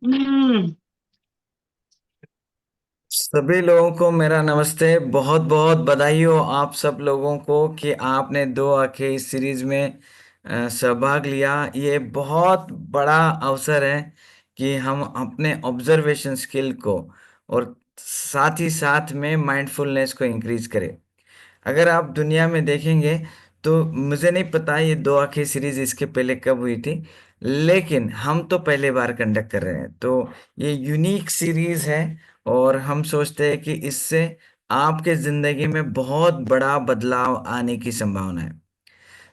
हम्म। सभी लोगों को मेरा नमस्ते। बहुत बहुत बधाई हो आप सब लोगों को कि आपने दो आंखें इस सीरीज में सहभाग लिया। ये बहुत बड़ा अवसर है कि हम अपने ऑब्जर्वेशन स्किल को और साथ ही साथ में माइंडफुलनेस को इंक्रीज करें। अगर आप दुनिया में देखेंगे तो मुझे नहीं पता ये दो आंखें सीरीज इसके पहले कब हुई थी, लेकिन हम तो पहले बार कंडक्ट कर रहे हैं, तो ये यूनिक सीरीज है। और हम सोचते हैं कि इससे आपके जिंदगी में बहुत बड़ा बदलाव आने की संभावना है।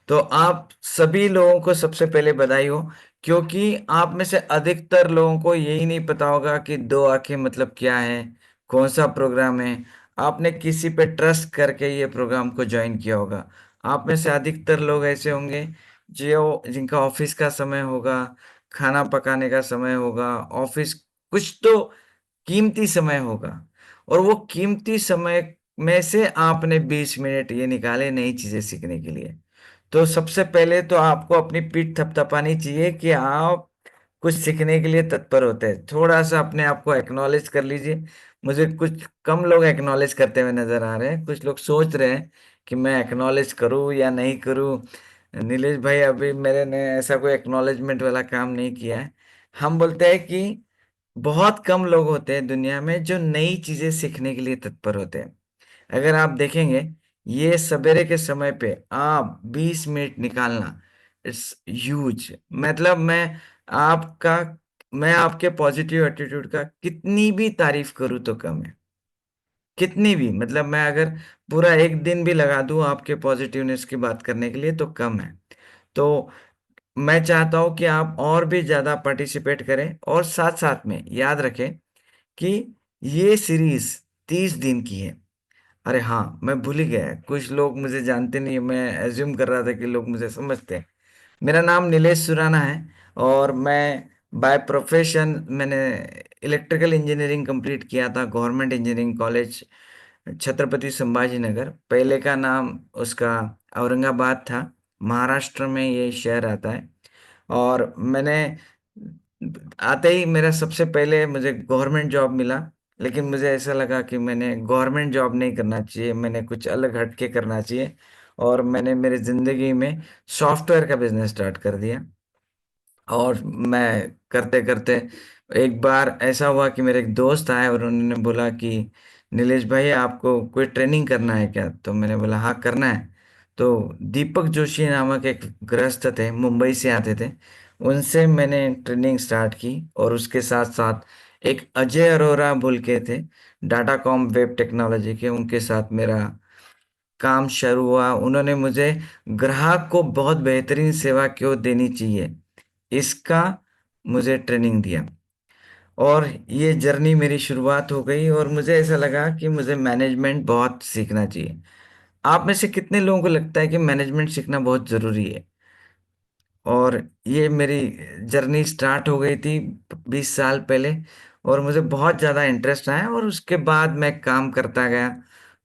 तो आप सभी लोगों को सबसे पहले बधाई हो, क्योंकि आप में से अधिकतर लोगों को यही नहीं पता होगा कि दो आंखें मतलब क्या है, कौन सा प्रोग्राम है। आपने किसी पे ट्रस्ट करके ये प्रोग्राम को ज्वाइन किया होगा। आप में से अधिकतर लोग ऐसे होंगे जो जिनका ऑफिस का समय होगा, खाना पकाने का समय होगा, ऑफिस कुछ तो कीमती समय होगा, और वो कीमती समय में से आपने 20 मिनट ये निकाले नई चीजें सीखने के लिए। तो सबसे पहले तो आपको अपनी पीठ थपथपानी चाहिए कि आप कुछ सीखने के लिए तत्पर होते हैं। थोड़ा सा अपने आप को एक्नॉलेज कर लीजिए। मुझे कुछ कम लोग एक्नॉलेज करते हुए नजर आ रहे हैं। कुछ लोग सोच रहे हैं कि मैं एक्नॉलेज करूं या नहीं करूं। नीलेश भाई, अभी मेरे ने ऐसा कोई एक्नॉलेजमेंट वाला काम नहीं किया है। हम बोलते हैं कि बहुत कम लोग होते हैं दुनिया में जो नई चीजें सीखने के लिए तत्पर होते हैं। अगर आप देखेंगे, ये सवेरे के समय पे आप 20 मिनट निकालना, इट्स ह्यूज। मतलब आपका मैं आपके पॉजिटिव एटीट्यूड का कितनी भी तारीफ करूँ तो कम है। कितनी भी, मतलब मैं अगर पूरा एक दिन भी लगा दूं आपके पॉजिटिवनेस की बात करने के लिए तो कम है। तो मैं चाहता हूं कि आप और भी ज्यादा पार्टिसिपेट करें, और साथ साथ में याद रखें कि ये सीरीज 30 दिन की है। अरे हाँ, मैं भूल ही गया, कुछ लोग मुझे जानते नहीं, मैं एज्यूम कर रहा था कि लोग मुझे समझते हैं। मेरा नाम नीलेश सुराना है, और मैं बाय प्रोफेशन मैंने इलेक्ट्रिकल इंजीनियरिंग कंप्लीट किया था government engineering college Chhatrapati Sambhaji Nagar. पहले का नाम उसका औरंगाबाद था। महाराष्ट्र में ये शहर आता है। और मैंने आते ही मेरा सबसे पहले मुझे गवर्नमेंट जॉब मिला। लेकिन मुझे ऐसा लगा कि मैंने गवर्नमेंट जॉब नहीं करना चाहिए, मैंने कुछ अलग हटके करना चाहिए। और मैंने मेरी जिंदगी में सॉफ्टवेयर का बिजनेस स्टार्ट कर दिया। और मैं करते करते एक बार ऐसा हुआ कि मेरे एक दोस्त आए और उन्होंने बोला कि नीलेश भाई, आपको कोई ट्रेनिंग करना है क्या? तो मैंने बोला हाँ, करना है। तो दीपक जोशी नामक एक गृहस्थ थे, मुंबई से आते थे। उनसे मैंने ट्रेनिंग स्टार्ट की, और उसके साथ साथ एक अजय अरोरा बोल के थे, डाटाकॉम वेब टेक्नोलॉजी के, उनके साथ मेरा काम शुरू हुआ। उन्होंने मुझे ग्राहक को बहुत बेहतरीन सेवा क्यों देनी चाहिए, इसका मुझे ट्रेनिंग दिया। और ये जर्नी मेरी शुरुआत हो गई, और मुझे ऐसा लगा कि मुझे मैनेजमेंट बहुत सीखना चाहिए। आप में से कितने लोगों को लगता है कि मैनेजमेंट सीखना बहुत जरूरी है? और ये मेरी जर्नी स्टार्ट हो गई थी 20 साल पहले, और मुझे बहुत ज़्यादा इंटरेस्ट आया, और उसके बाद मैं काम करता गया।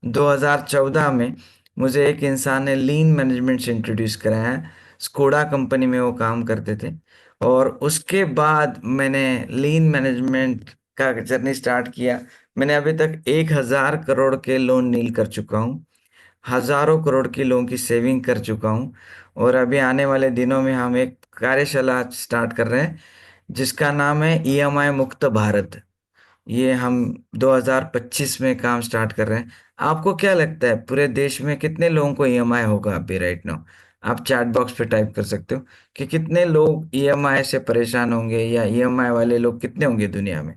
2014 में मुझे एक इंसान ने लीन मैनेजमेंट से इंट्रोड्यूस कराया। स्कोडा कंपनी में वो काम करते थे। और उसके बाद मैंने लीन मैनेजमेंट का जर्नी स्टार्ट किया। मैंने अभी तक 1,000 करोड़ के लोन नील कर चुका हूँ। हजारों करोड़ की लोगों की सेविंग कर चुका हूँ। और अभी आने वाले दिनों में हम एक कार्यशाला स्टार्ट कर रहे हैं जिसका नाम है ईएमआई मुक्त भारत। ये हम 2025 में काम स्टार्ट कर रहे हैं। आपको क्या लगता है पूरे देश में कितने लोगों को ईएमआई होगा अभी राइट नाउ? आप चैट बॉक्स पे टाइप कर सकते हो कि कितने लोग ईएमआई से परेशान होंगे, या ईएमआई वाले लोग कितने होंगे दुनिया में।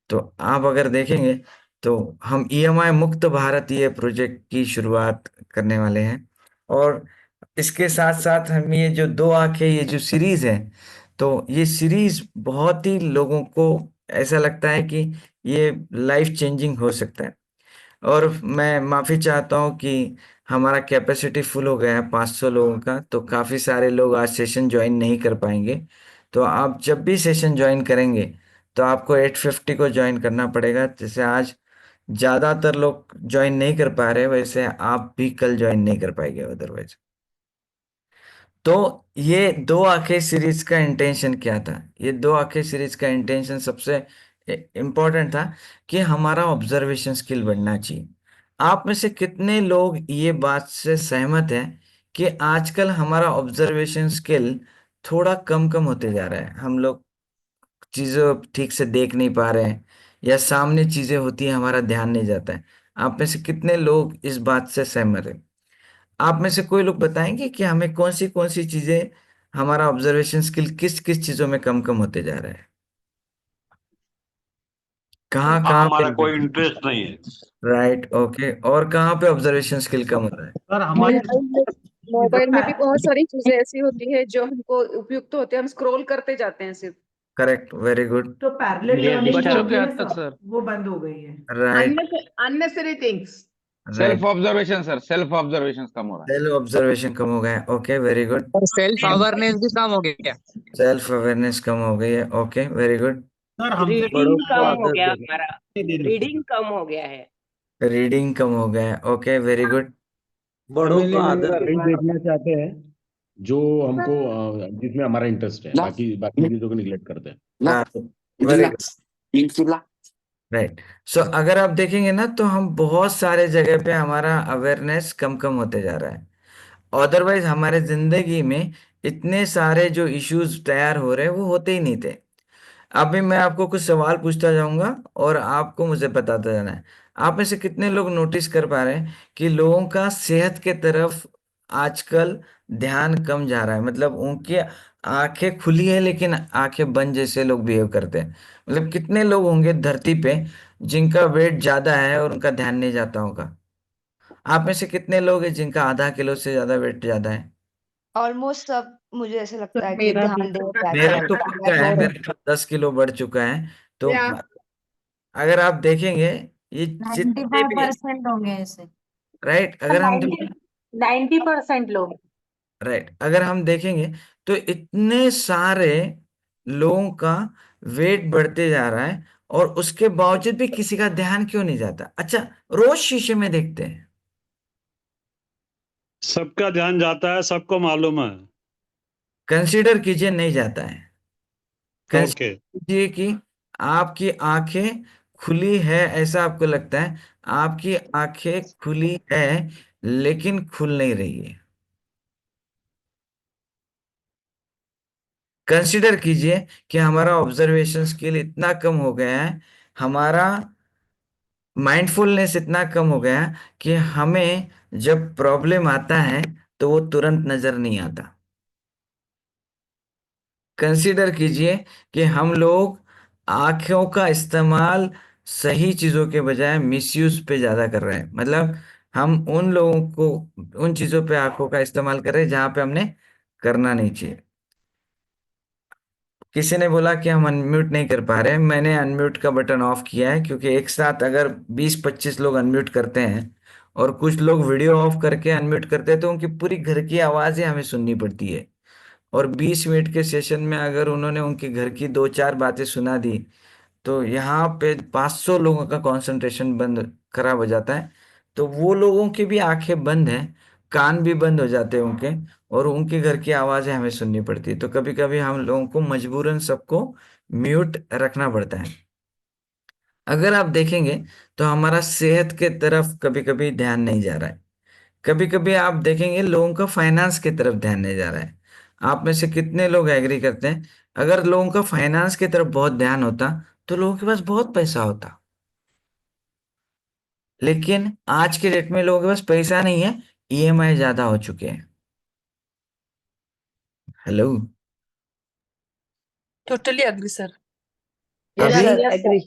तो आप अगर देखेंगे तो हम ईएमआई मुक्त भारत ये प्रोजेक्ट की शुरुआत करने वाले हैं। और इसके साथ साथ हम ये जो दो आंखें ये जो सीरीज है, तो ये सीरीज बहुत ही लोगों को ऐसा लगता है कि ये लाइफ चेंजिंग हो सकता है। और मैं माफी चाहता हूँ कि हमारा कैपेसिटी फुल हो गया है 500 लोगों का, तो काफी सारे लोग आज सेशन ज्वाइन नहीं कर पाएंगे। तो आप जब भी सेशन ज्वाइन करेंगे तो आपको 850 को ज्वाइन करना पड़ेगा। जैसे आज ज्यादातर लोग ज्वाइन नहीं कर पा रहे, वैसे आप भी कल ज्वाइन नहीं कर पाएंगे अदरवाइज। तो ये दो आंखें सीरीज का इंटेंशन क्या था? ये दो आंखें सीरीज का इंटेंशन सबसे इम्पोर्टेंट था कि हमारा ऑब्जर्वेशन स्किल बढ़ना चाहिए। आप में से कितने लोग ये बात से सहमत हैं कि आजकल हमारा ऑब्जर्वेशन स्किल थोड़ा कम कम होते जा रहा है? हम लोग चीजों ठीक से देख नहीं पा रहे हैं, या सामने चीजें होती है हमारा ध्यान नहीं जाता है। आप में से कितने लोग इस बात से सहमत हैं? आप में से कोई लोग बताएंगे कि हमें कौन सी चीजें, हमारा ऑब्जर्वेशन स्किल किस किस चीजों में कम कम होते जा रहा है? कहाँ कहाँ पे? हमारा कोई इंटरेस्ट नहीं है। Right, okay. और कहाँ पे ऑब्जर्वेशन स्किल कम होता है? सर हमारी मोबाइल में मोबाइल में भी बहुत सारी चीजें ऐसी होती है जो हमको उपयुक्त होते हैं, हम स्क्रॉल करते जाते हैं सिर्फ। Correct, very good. जो पैरेलल लर्निंग बच्चों होती के है हद तक सब, सर। वो बंद हो गई है। Right, unnecessary things. Self right. Observation sir, self observation कम हो रहा है। सेल्फ ऑब्जर्वेशन कम हो गया है, ओके, वेरी गुड। और सेल्फ अवेयरनेस भी कम हो गया। सेल्फ अवेयरनेस कम हो गई है, ओके, वेरी गुड। सर हम बड़ों रीडिंग को कम हो आदत गया जैसे हमारा। दे रहे थे। रीडिंग कम हो गया है। रीडिंग कम हो गया है, ओके, वेरी गुड। बड़ों को आदत वही देखना चाहते हैं जो हमको जिसमें हमारा इंटरेस्ट है, बाकी बाकी चीजों को निगलेक्ट करते हैं। Very good, right. सो अगर आप देखेंगे ना, तो हम बहुत सारे जगह पे हमारा अवेयरनेस कम कम होते जा रहा है। अदरवाइज हमारे जिंदगी में इतने सारे जो इश्यूज तैयार हो रहे हैं वो होते ही नहीं थे। अभी मैं आपको कुछ सवाल पूछता जाऊंगा और आपको मुझे बताता जाना है। आप में से कितने लोग नोटिस कर पा रहे हैं कि लोगों का सेहत के तरफ आजकल ध्यान कम जा रहा है? मतलब उनकी आंखें खुली है लेकिन आंखें बंद जैसे लोग बिहेव करते हैं। मतलब कितने लोग होंगे धरती पे जिनका वेट ज्यादा है और उनका ध्यान नहीं जाता होगा? आप में से कितने लोग हैं जिनका आधा किलो से ज्यादा वेट ज्यादा है? ऑलमोस्ट सब, मुझे ऐसे लगता है कि मेरा भी ध्यान दे जाते मेरा हैं तो मैं पक्का है, तो। मेरा तो 10 किलो बढ़ चुका है। तो या अगर आप देखेंगे, ये जितने भी, 95% होंगे ऐसे। राइट, अगर हम 90% लोग। राइट, अगर हम देखेंगे तो इतने सारे लोगों का वेट बढ़ते जा रहा है और उसके बावजूद भी किसी का ध्यान क्यों नहीं जाता? अच्छा, रोज शीशे में देखते हैं, सबका ध्यान जाता है, सबको मालूम है। कंसीडर कीजिए नहीं जाता है। ओके। कंसीडर कीजिए कि आपकी आंखें खुली है, ऐसा आपको लगता है। आपकी आंखें खुली है लेकिन खुल नहीं रही है। कंसिडर कीजिए कि हमारा ऑब्जर्वेशन स्किल इतना कम हो गया है, हमारा माइंडफुलनेस इतना कम हो गया है कि हमें जब प्रॉब्लम आता है तो वो तुरंत नजर नहीं आता। कंसिडर कीजिए कि हम लोग आंखों का इस्तेमाल सही चीजों के बजाय मिसयूज पे ज्यादा कर रहे हैं। मतलब हम उन लोगों को, उन चीजों पे आंखों का इस्तेमाल कर रहे हैं जहां पे हमने करना नहीं चाहिए। किसी ने बोला कि हम अनम्यूट नहीं कर पा रहे हैं। मैंने अनम्यूट का बटन ऑफ किया है क्योंकि एक साथ अगर 20-25 लोग अनम्यूट करते हैं और कुछ लोग वीडियो ऑफ करके अनम्यूट करते हैं तो उनकी पूरी घर की आवाजें हमें सुननी पड़ती है। और 20 मिनट के सेशन में अगर उन्होंने उनके घर की दो चार बातें सुना दी तो यहाँ पे 500 लोगों का कंसंट्रेशन बंद, खराब हो जाता है। तो वो लोगों की भी आंखें बंद हैं, कान भी बंद हो जाते हैं उनके, और उनके घर की आवाजें हमें सुननी पड़ती है। तो कभी कभी हम लोगों को मजबूरन सबको म्यूट रखना पड़ता है। अगर आप देखेंगे तो हमारा सेहत के तरफ कभी कभी ध्यान नहीं जा रहा है। कभी कभी आप देखेंगे लोगों का फाइनेंस की तरफ ध्यान नहीं जा रहा है। आप में से कितने लोग एग्री करते हैं अगर लोगों का फाइनेंस की तरफ बहुत ध्यान होता तो लोगों के पास बहुत पैसा होता? लेकिन आज के डेट में लोगों के पास पैसा नहीं है, ईएमआई ज्यादा हो चुके हैं। हेलो? Totally agree sir. अभी सर एग्री।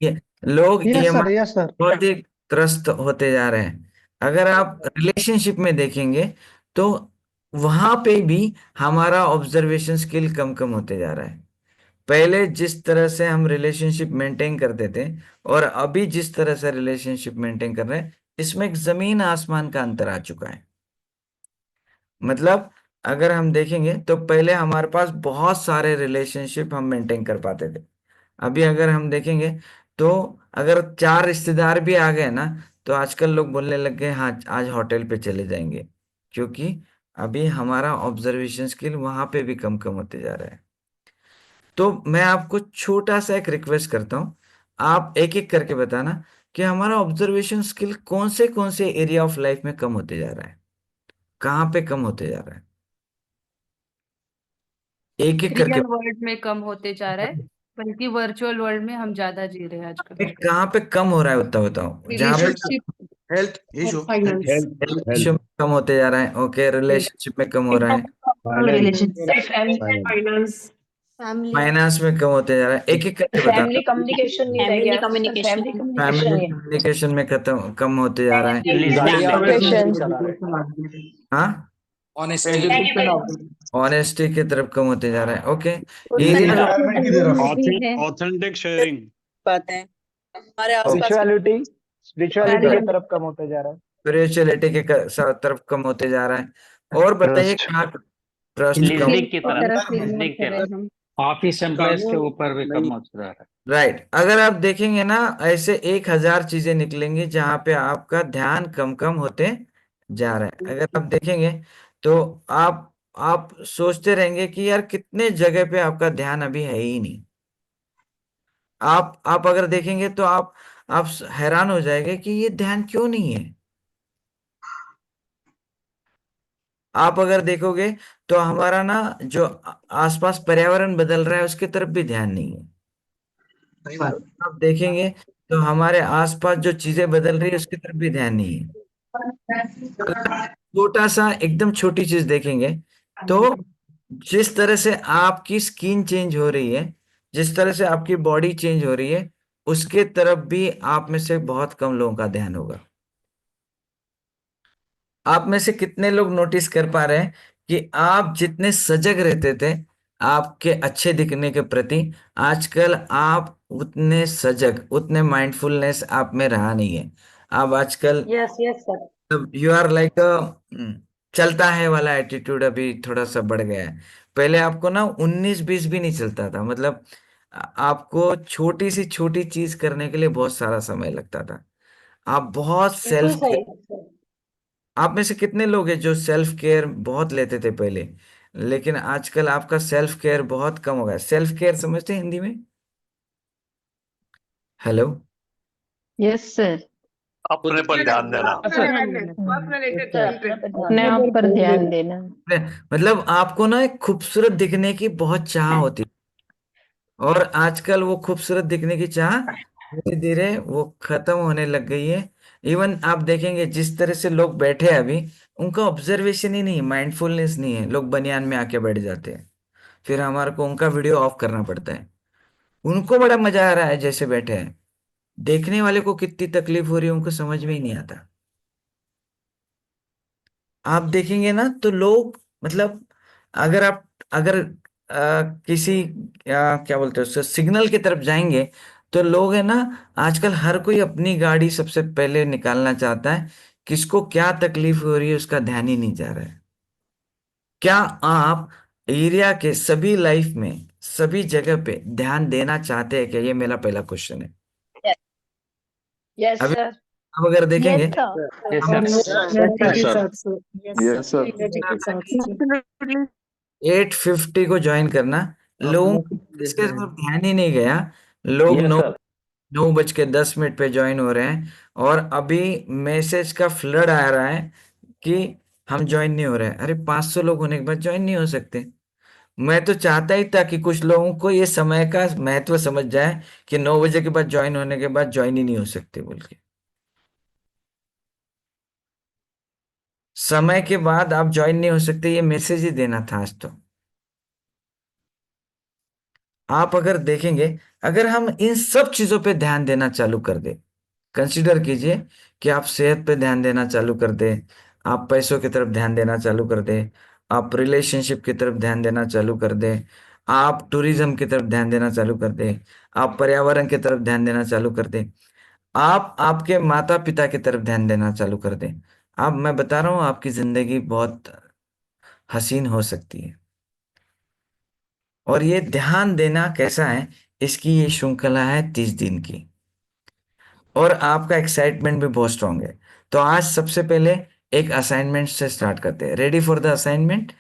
ये लोग yes sir, EMI yes sir. बहुत ही त्रस्त होते जा रहे हैं। अगर आप रिलेशनशिप में देखेंगे तो वहां पे भी हमारा ऑब्जर्वेशन स्किल कम कम होते जा रहा है। पहले जिस तरह से हम रिलेशनशिप मेंटेन करते थे और अभी जिस तरह से रिलेशनशिप मेंटेन कर रहे हैं, इसमें एक जमीन आसमान का अंतर आ चुका है। मतलब अगर हम देखेंगे तो पहले हमारे पास बहुत सारे रिलेशनशिप हम मेंटेन कर पाते थे। अभी अगर हम देखेंगे तो अगर चार रिश्तेदार भी आ गए ना, तो आजकल लोग बोलने लग गए हाँ आज होटल पे चले जाएंगे, क्योंकि अभी हमारा ऑब्जर्वेशन स्किल वहां पे भी कम कम होते जा रहा है। तो मैं आपको छोटा सा एक रिक्वेस्ट करता हूँ, आप एक एक करके बताना कि हमारा ऑब्जर्वेशन स्किल कौन से एरिया ऑफ लाइफ में कम होते जा रहा है, कहाँ पे कम होते जा रहा है, एक एक करके। रियल वर्ल्ड में कम होते जा रहा है, बल्कि वर्चुअल वर्ल्ड में हम ज्यादा जी रहे हैं आजकल। कहाँ पे कम हो रहा है उतना बताओ, जहाँ पे relationship health issue, finance. Health relationship health में कम होते जा रहा है। ओके, रिलेशनशिप में कम हो रहा है, फाइनेंस फैमिली फाइनेंस में कम होते जा रहा है। एक एक करके फैमिली बताना। कम्युनिकेशन नहीं रह गया, फैमिली फैमिली कम्युनिकेशन नहीं है, कम्युनिकेशन में खत्म कम होते जा रहा है। लिसनिंग हाँ, ऑनेस्टी, ऑनेस्टी की तरफ कम होते जा रहा है। ओके, एनवायरनमेंट की तरफ, ऑथेंटिक शेयरिंग, बातें हमारे आसपास स्पिरिचुअलिटी की तरफ कम होते जा रहा है। स्पिरिचुअलिटी के तरफ कम होते जा रहा है। और बताइए कहाँ ट्रस्ट कम। लिसनिंग की तरफ, लिसनिंग की तरफ, ऑफिस एम्प्लॉयज के ऊपर भी कम होता जा रहा है। राइट, अगर आप देखेंगे ना, ऐसे 1,000 चीजें निकलेंगी जहां पे आपका ध्यान कम कम होते जा रहा है। अगर आप देखेंगे तो आप सोचते रहेंगे कि यार कितने जगह पे आपका ध्यान अभी है ही नहीं। आप अगर देखेंगे तो आप हैरान हो जाएंगे कि ये ध्यान क्यों नहीं है। आप अगर देखोगे तो हमारा ना जो आसपास पर्यावरण बदल रहा है उसकी तरफ भी ध्यान नहीं है। सही बात। आप देखेंगे तो हमारे आसपास जो चीजें बदल रही है उसकी तरफ भी ध्यान नहीं है। छोटा सा एकदम छोटी चीज देखेंगे तो जिस तरह से आपकी स्किन चेंज हो रही है, जिस तरह से आपकी बॉडी चेंज हो रही है, उसके तरफ भी आप में से बहुत कम लोगों का ध्यान होगा। आप में से कितने लोग नोटिस कर पा रहे हैं कि आप जितने सजग रहते थे आपके अच्छे दिखने के प्रति, आजकल आप उतने सजग, उतने माइंडफुलनेस आप में रहा नहीं है। आप आजकल yes yes sir, you are like चलता है वाला एटीट्यूड अभी थोड़ा सा बढ़ गया है। पहले आपको ना 19-20 भी नहीं चलता था, मतलब आपको छोटी सी छोटी चीज करने के लिए बहुत सारा समय लगता था। आप बहुत बिल्कुल सेल्फ, सही। आप में से कितने लोग हैं जो सेल्फ केयर बहुत लेते थे पहले, लेकिन आजकल आपका सेल्फ केयर बहुत कम हो गया। सेल्फ केयर समझते हैं हिंदी में? Hello, yes sir. अपने पर ध्यान देना, अपने आप पर ध्यान देना। मतलब आपको ना एक खूबसूरत दिखने की बहुत चाह होती है, और आजकल वो खूबसूरत दिखने की चाह धीरे धीरे वो खत्म होने लग गई है। इवन आप देखेंगे जिस तरह से लोग बैठे हैं अभी, उनका ऑब्जर्वेशन ही नहीं, माइंडफुलनेस नहीं है। लोग बनियान में आके बैठ जाते हैं, फिर हमारे को उनका वीडियो ऑफ करना पड़ता है। उनको बड़ा मजा आ रहा है जैसे बैठे हैं, देखने वाले को कितनी तकलीफ हो रही है उनको समझ में ही नहीं आता। आप देखेंगे ना तो लोग, मतलब अगर आप, अगर किसी क्या बोलते हैं उससे, सिग्नल की तरफ जाएंगे तो लोग है ना, आजकल हर कोई अपनी गाड़ी सबसे पहले निकालना चाहता है। किसको क्या तकलीफ हो रही है उसका ध्यान ही नहीं जा रहा है। क्या आप एरिया के सभी लाइफ में सभी जगह पे ध्यान देना चाहते हैं क्या? ये मेरा पहला क्वेश्चन है। यस अभी सर, आप अगर देखेंगे यस सर, यस सर, 850 को ज्वाइन करना, लोगों को इसके तरफ ध्यान ही नहीं गया। लोग यस नौ सर, 9:10 पे ज्वाइन हो रहे हैं, और अभी मैसेज का फ्लड आ रहा है कि हम ज्वाइन नहीं हो रहे हैं। अरे 500 लोग होने के बाद ज्वाइन नहीं हो सकते। मैं तो चाहता ही था कि कुछ लोगों को ये समय का महत्व समझ जाए कि 9 बजे के बाद ज्वाइन होने के बाद ज्वाइन ही नहीं हो सकते बोल के। समय के बाद आप ज्वाइन नहीं हो सकते, ये मैसेज ही देना था आज तो। आप अगर देखेंगे, अगर हम इन सब चीजों पे ध्यान देना चालू कर दे, कंसीडर कीजिए कि आप सेहत पे ध्यान देना चालू कर दे, आप पैसों की तरफ ध्यान देना चालू कर दे, आप रिलेशनशिप की तरफ ध्यान देना चालू कर दे, आप टूरिज्म की तरफ ध्यान देना चालू कर दे, आप पर्यावरण की तरफ ध्यान देना चालू कर दे, आप आपके माता पिता की तरफ ध्यान देना चालू कर दे, आप, मैं बता रहा हूँ आपकी जिंदगी बहुत हसीन हो सकती है। और ये ध्यान देना कैसा है, इसकी ये श्रृंखला है 30 दिन की, और आपका एक्साइटमेंट भी बहुत स्ट्रांग है। तो आज सबसे पहले एक असाइनमेंट से स्टार्ट करते हैं। Ready for the assignment?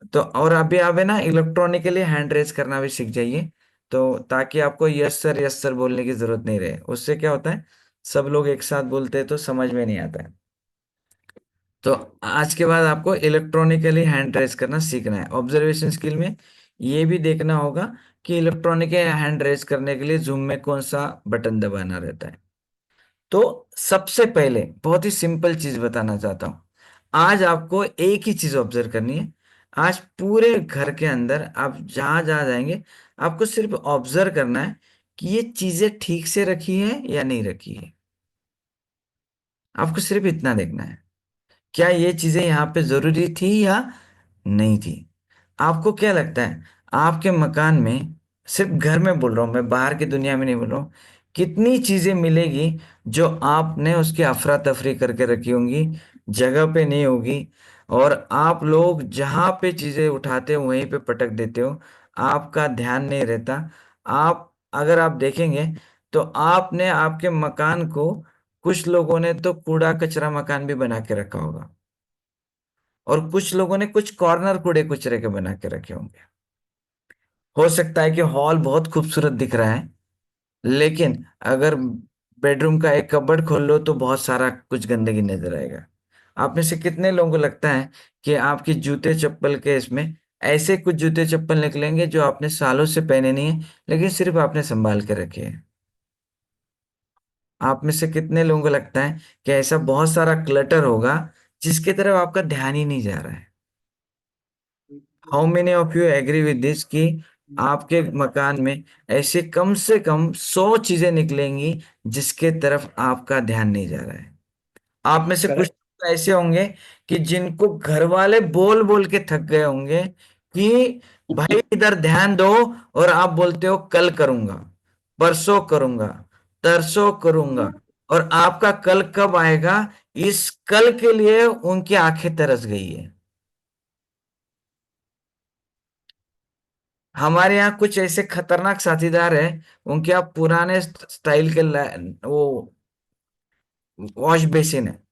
तो और अभी आप है ना इलेक्ट्रॉनिकली हैंड रेज करना भी सीख जाइए, तो ताकि आपको यस सर बोलने की जरूरत नहीं रहे। उससे क्या होता है, सब लोग एक साथ बोलते हैं तो समझ में नहीं आता है। तो आज के बाद आपको इलेक्ट्रॉनिकली हैंड रेज करना सीखना है। ऑब्जर्वेशन स्किल में ये भी देखना होगा कि इलेक्ट्रॉनिक हैंड रेज करने के लिए जूम में कौन सा बटन दबाना रहता है। तो सबसे पहले बहुत ही सिंपल चीज बताना चाहता हूं। आज आपको एक ही चीज ऑब्जर्व करनी है। आज पूरे घर के अंदर आप जहां जहां जाएंगे, आपको सिर्फ ऑब्जर्व करना है कि ये चीजें ठीक से रखी है या नहीं रखी है। आपको सिर्फ इतना देखना है, क्या ये चीजें यहाँ पे जरूरी थी या नहीं थी। आपको क्या लगता है, आपके मकान में, सिर्फ घर में बोल रहा हूं मैं, बाहर की दुनिया में नहीं बोल रहा हूं, कितनी चीजें मिलेगी जो आपने उसकी अफरा तफरी करके रखी होंगी, जगह पे नहीं होगी, और आप लोग जहां पे चीजें उठाते हो वहीं पे पटक देते हो, आपका ध्यान नहीं रहता। आप अगर आप देखेंगे तो आपने आपके मकान को, कुछ लोगों ने तो कूड़ा कचरा मकान भी बना के रखा होगा, और कुछ लोगों ने कुछ कॉर्नर कूड़े कुचरे के बना के रखे होंगे। हो सकता है कि हॉल बहुत खूबसूरत दिख रहा है, लेकिन अगर बेडरूम का एक कबर्ड खोल लो तो बहुत सारा कुछ गंदगी नजर आएगा। आप में से कितने लोगों को लगता है कि आपके जूते चप्पल के इसमें ऐसे कुछ जूते चप्पल निकलेंगे जो आपने सालों से पहने नहीं है, लेकिन सिर्फ आपने संभाल के रखे हैं? आप में से कितने लोगों को लगता है कि ऐसा बहुत सारा क्लटर होगा जिसकी तरफ आपका ध्यान ही नहीं जा रहा है? How many of you agree with this कि आपके मकान में ऐसे कम से कम 100 चीजें निकलेंगी जिसके तरफ आपका ध्यान नहीं जा रहा है? आप में से कुछ लोग ऐसे होंगे कि जिनको घर वाले बोल बोल के थक गए होंगे कि भाई इधर ध्यान दो, और आप बोलते हो कल करूंगा, परसों करूंगा, तरसों करूंगा, और आपका कल कब आएगा, इस कल के लिए उनकी आंखें तरस गई है। हमारे यहाँ कुछ ऐसे खतरनाक साथीदार हैं, उनके आप पुराने स्टाइल के वो वॉश बेसिन है,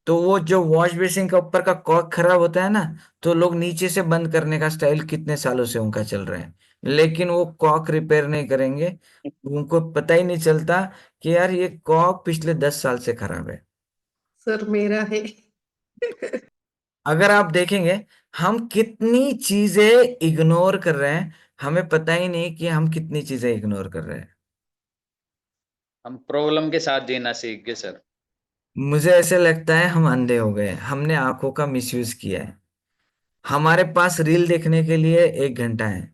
तो वो जो वॉश बेसिन का ऊपर का कॉर्क खराब होता है ना, तो लोग नीचे से बंद करने का स्टाइल कितने सालों से उनका चल रहा है, लेकिन वो कॉर्क रिपेयर नहीं करेंगे। उनको पता ही नहीं चलता कि यार ये कॉर्क पिछले 10 साल से खराब है। सर मेरा है। अगर आप देखेंगे, हम कितनी चीजें इग्नोर कर रहे हैं, हमें पता ही नहीं कि हम कितनी चीजें इग्नोर कर रहे हैं। हम प्रॉब्लम के साथ जीना सीख गए सर। मुझे ऐसे लगता है हम अंधे हो गए, हमने आंखों का मिसयूज किया है। हमारे पास रील देखने के लिए 1 घंटा है,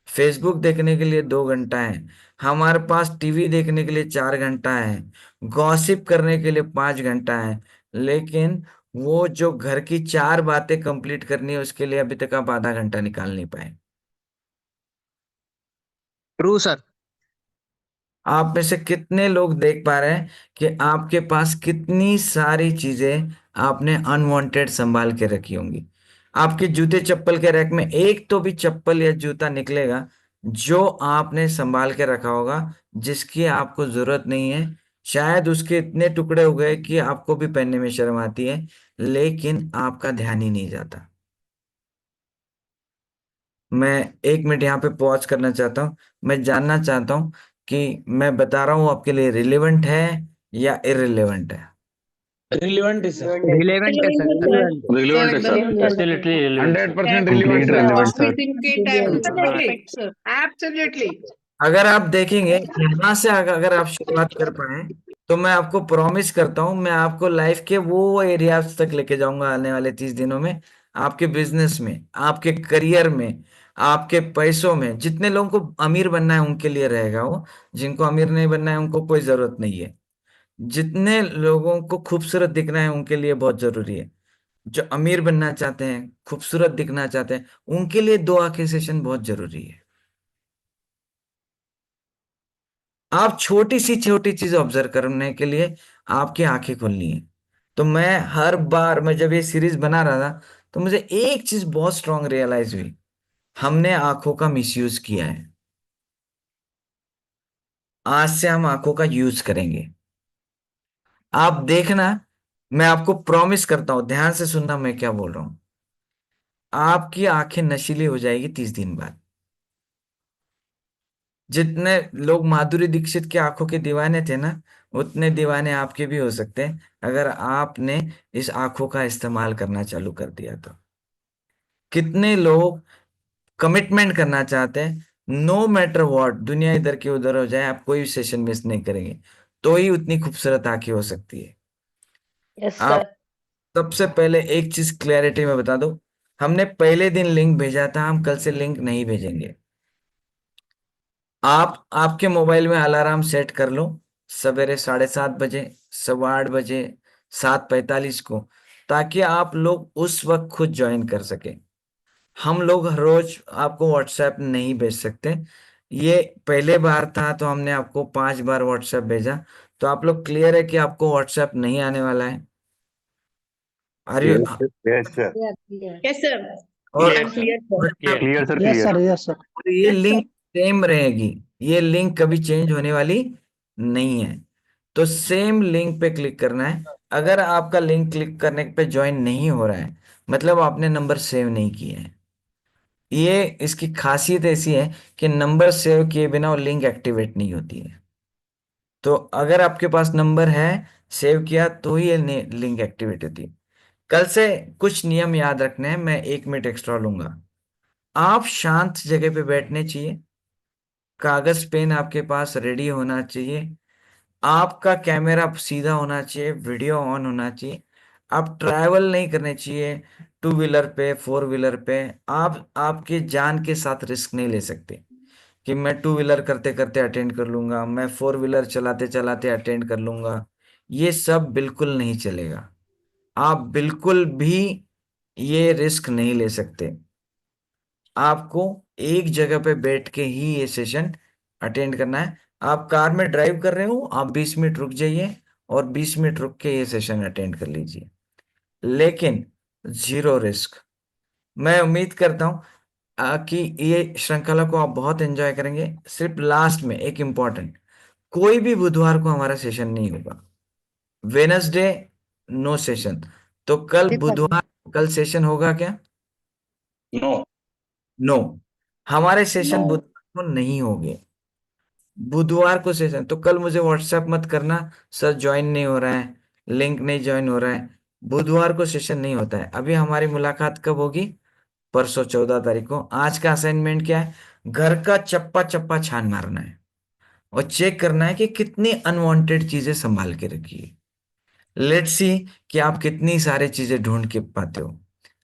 फेसबुक देखने के लिए 2 घंटा है, हमारे पास टीवी देखने के लिए 4 घंटा है, गॉसिप करने के लिए 5 घंटा है, लेकिन वो जो घर की 4 बातें कंप्लीट करनी है उसके लिए अभी तक आप आधा घंटा निकाल नहीं पाए। True sir. आप में से कितने लोग देख पा रहे हैं कि आपके पास कितनी सारी चीजें आपने अनवांटेड संभाल के रखी होंगी? आपके जूते चप्पल के रैक में एक तो भी चप्पल या जूता निकलेगा जो आपने संभाल के रखा होगा, जिसकी आपको जरूरत नहीं है। शायद उसके इतने टुकड़े हो गए कि आपको भी पहनने में शर्म आती है, लेकिन आपका ध्यान ही नहीं जाता। मैं 1 मिनट यहाँ पे पॉज करना चाहता हूँ। मैं जानना चाहता हूँ कि मैं बता रहा हूँ आपके लिए रिलेवेंट है या इररिलेवेंट है? रिलेवेंट है सर। रिलेवेंट है सर। रिलेवेंट है sir. Absolutely relevant. 100% relevant sir. relevant sir. Absolutely. अगर आप देखेंगे यहाँ से अगर आप शुरुआत कर पाए तो मैं आपको प्रॉमिस करता हूँ, मैं आपको लाइफ के वो एरियाज तक लेके जाऊंगा आने वाले 30 दिनों में। आपके बिजनेस में, आपके करियर में, आपके पैसों में। जितने लोगों को अमीर बनना है उनके लिए रहेगा वो, जिनको अमीर नहीं बनना है उनको कोई जरूरत नहीं है। जितने लोगों को खूबसूरत दिखना है उनके लिए बहुत जरूरी है। जो अमीर बनना चाहते हैं, खूबसूरत दिखना चाहते हैं, उनके लिए 2 आंखें सेशन बहुत जरूरी है। आप छोटी सी छोटी चीज ऑब्जर्व करने के लिए आपकी आंखें खोलनी है। तो मैं हर बार, मैं जब ये सीरीज बना रहा था तो मुझे एक चीज बहुत स्ट्रांग रियलाइज हुई, हमने आंखों का मिसयूज किया है। आज से हम आंखों का यूज करेंगे। आप देखना, मैं आपको प्रॉमिस करता हूं, ध्यान से सुनना मैं क्या बोल रहा हूं। आपकी आंखें नशीली हो जाएगी 30 दिन बाद। जितने लोग माधुरी दीक्षित की आंखों के दीवाने थे ना, उतने दीवाने आपके भी हो सकते हैं अगर आपने इस आंखों का इस्तेमाल करना चालू कर दिया तो। कितने लोग कमिटमेंट करना चाहते हैं, नो मैटर व्हाट, दुनिया इधर की उधर हो जाए, आप कोई भी सेशन मिस नहीं करेंगे, तो ही उतनी खूबसूरत आंखें हो सकती है। यस आप सर। सबसे पहले एक चीज क्लैरिटी में बता दो, हमने पहले दिन लिंक भेजा था, हम कल से लिंक नहीं भेजेंगे। आप आपके मोबाइल में अलार्म सेट कर लो, सवेरे 7:30 बजे, 8:15 बजे, 7:45 को, ताकि आप लोग उस वक्त खुद ज्वाइन कर सके। हम लोग हर रोज आपको व्हाट्सएप नहीं भेज सकते। ये पहले बार था तो हमने आपको 5 बार व्हाट्सएप भेजा, तो आप लोग क्लियर है कि आपको व्हाट्सएप नहीं आने वाला है? अरे यस सर, यस सर। और I am clear sir. Clear sir, yes clear. Sir, yes sir. और ये लिंक सेम रहेगी, ये लिंक कभी चेंज होने वाली नहीं है। तो सेम लिंक पे क्लिक करना है। अगर आपका लिंक क्लिक करने पे ज्वाइन नहीं हो रहा है, मतलब आपने नंबर सेव नहीं किए हैं। ये इसकी खासियत ऐसी है कि नंबर सेव किए बिना वो लिंक एक्टिवेट नहीं होती है। तो अगर आपके पास नंबर है, सेव किया, तो ही ये लिंक एक्टिवेट होती है। कल से कुछ नियम याद रखने हैं, मैं 1 मिनट एक्स्ट्रा लूंगा। आप शांत जगह पे बैठने चाहिए, कागज पेन आपके पास रेडी होना चाहिए, आपका कैमरा सीधा होना चाहिए, वीडियो ऑन होना चाहिए। आप ट्रैवल नहीं करने चाहिए 2 व्हीलर पे, 4 व्हीलर पे। आप आपके जान के साथ रिस्क नहीं ले सकते कि मैं 2 व्हीलर करते करते अटेंड कर लूंगा, मैं 4 व्हीलर चलाते चलाते अटेंड कर लूंगा। ये सब बिल्कुल नहीं चलेगा। आप बिल्कुल भी ये रिस्क नहीं ले सकते। आपको एक जगह पे बैठ के ही ये सेशन अटेंड करना है। आप कार में ड्राइव कर रहे हो, आप 20 मिनट रुक जाइए और 20 मिनट रुक के ये सेशन अटेंड कर लीजिए, लेकिन जीरो रिस्क। मैं उम्मीद करता हूं कि ये श्रृंखला को आप बहुत एंजॉय करेंगे। सिर्फ लास्ट में एक इम्पॉर्टेंट, कोई भी बुधवार को हमारा सेशन नहीं होगा। Wednesday no session. तो कल बुधवार, कल सेशन होगा क्या? नो। नो, हमारे सेशन बुधवार को नहीं होंगे। बुधवार को सेशन, तो कल मुझे व्हाट्सएप मत करना, सर ज्वाइन नहीं हो रहा है, लिंक नहीं ज्वाइन हो रहा है। बुधवार को सेशन नहीं होता है। अभी हमारी मुलाकात कब होगी? परसों 14 तारीख को। आज का असाइनमेंट क्या है? घर का चप्पा चप्पा छान मारना है और चेक करना है कि कितनी अनवांटेड चीजें संभाल के रखी है। लेट्स सी कि आप कितनी सारी चीजें ढूंढ के पाते हो।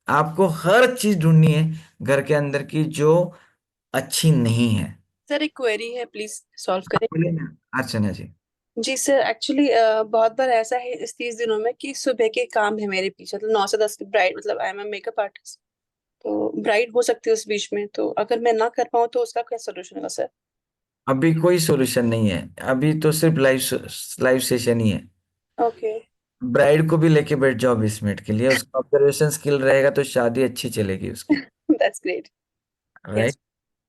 आपको हर चीज ढूंढनी है घर के अंदर की जो अच्छी नहीं है। सर एक क्वेरी है, प्लीज सॉल्व करें। बोलिए ना अर्चना जी। जी सर, एक्चुअली बहुत बार ऐसा है इस 30 दिनों में कि सुबह के काम है मेरे पीछे, मतलब 9 से 10 की ब्राइड, मतलब I am a makeup artist, तो ब्राइड हो सकती है उस बीच में, तो अगर मैं ना कर पाऊँ तो उसका क्या सोल्यूशन होगा सर? अभी कोई सॉल्यूशन नहीं है, अभी तो सिर्फ लाइव लाइव सेशन ही है। ओके। ब्राइड को भी लेके बैठ जाओ 20 मिनट के लिए, उसका ऑब्जर्वेशन स्किल रहेगा तो शादी अच्छी चलेगी उसकी। That's great. राइट।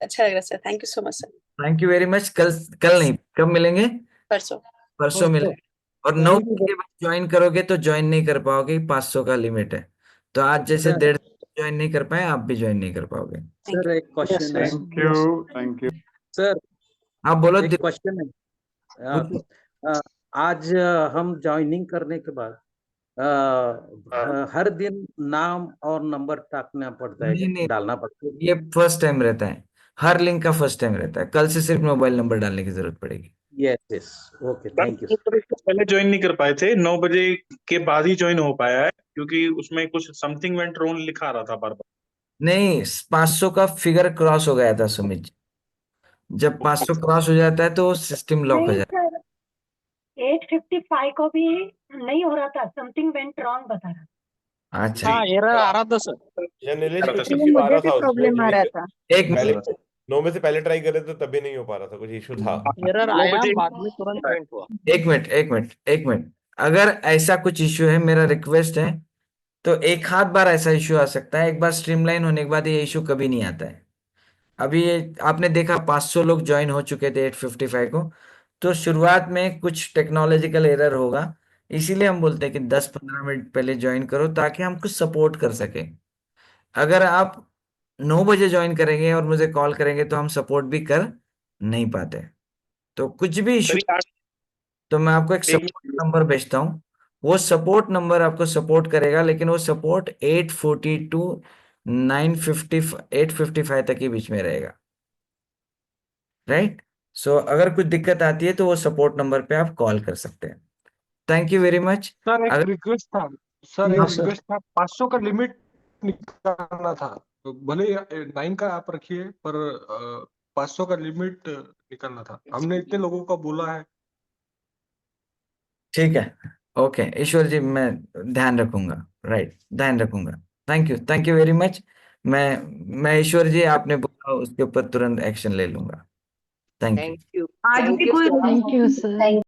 अच्छा लग रहा sir, thank you so much sir. Thank you very much. कल, कल नहीं, कब मिलेंगे? परसों। परसों मिलेंगे। और 9 बजे के बाद ज्वाइन करोगे तो ज्वाइन नहीं कर पाओगे, 500 का लिमिट है। तो आज जैसे 1:30 ज्वाइन नहीं कर पाए, आप भी ज्वाइन नहीं कर पाओगे। सर एक क्वेश्चन है thank you, thank you. Sir. आप बोलो। एक क्वेश्चन है। आज हम ज्वाइनिंग करने के बाद हर दिन नाम और नंबर टाकना पड़ता है, नहीं नहीं, डालना पड़ता है? ये फर्स्ट टाइम रहता है, हर लिंक का फर्स्ट टाइम रहता है। कल से सिर्फ मोबाइल नंबर डालने की जरूरत पड़ेगी। Yes yes, okay, thank you. पहले ज्वाइन नहीं कर पाए थे, 9 बजे के बाद ही ज्वाइन हो पाया है, क्योंकि उसमें कुछ समथिंग वेंट रॉन्ग लिखा रहा था बार बार। नहीं, 500 का फिगर क्रॉस हो गया था सुमित जी। जब 500 क्रॉस हो जाता है तो सिस्टम लॉक हो जाता है। 8:55 को भी नहीं हो रहा था, समथिंग वेंट रॉन्ग बता रहा। अच्छा, हाँ, एरर आ रहा था सर। नीलेश मुझे कुछ इश्यू आ रहा था उसमें, प्रॉब्लम आ रहा था। एक पहले मिनट, 9 में से पहले ट्राई करे तो तभी नहीं हो पा रहा था, कुछ इश्यू था। एरर 9 आया, बजे बाद में तुरंत पेंट हुआ। एक मिनट, एक मिनट, एक मिनट। अगर ऐसा कुछ इश्यू है, मेरा रिक्वेस्ट है, तो एक हाथ बार ऐसा इश्यू आ सकता है, एक बार स्ट्रीमलाइन होने के बाद ये इश्यू कभी नहीं आता है। अभी ये आपने देखा 500 लोग ज्वाइन हो चुके थे 8:55 को, तो शुरुआत में कुछ टेक्नोलॉजिकल एरर होगा, इसीलिए हम बोलते हैं कि 10-15 मिनट पहले ज्वाइन करो ताकि हम कुछ सपोर्ट कर सके। अगर आप 9 बजे ज्वाइन करेंगे और मुझे कॉल करेंगे तो हम सपोर्ट भी कर नहीं पाते। तो कुछ भी इशू तो मैं आपको एक सपोर्ट नंबर भेजता हूँ, वो सपोर्ट नंबर आपको सपोर्ट करेगा, लेकिन वो सपोर्ट 8:40 टू 9:50 8:55 तक के बीच में रहेगा, राइट। सो अगर कुछ दिक्कत आती है तो वो सपोर्ट नंबर पे आप कॉल कर सकते हैं। Thank you very much. Sir एक अगर रिक्वेस्ट था, सर हाँ एक सर, रिक्वेस्ट था, 500 का लिमिट निकालना था। तो भले 9 का आप रखिए, पर 500 का लिमिट निकालना था। हमने इतने लोगों का बोला है। ठीक है, ओके ईश्वर जी, मैं ध्यान रखूंगा, राइट, ध्यान रखूंगा। Thank you very much. मैं ईश्वर जी आपने बोला उसके ऊपर तुरंत एक्शन ले लूंगा। Thank you. आज भी कोई थैंक यू सर।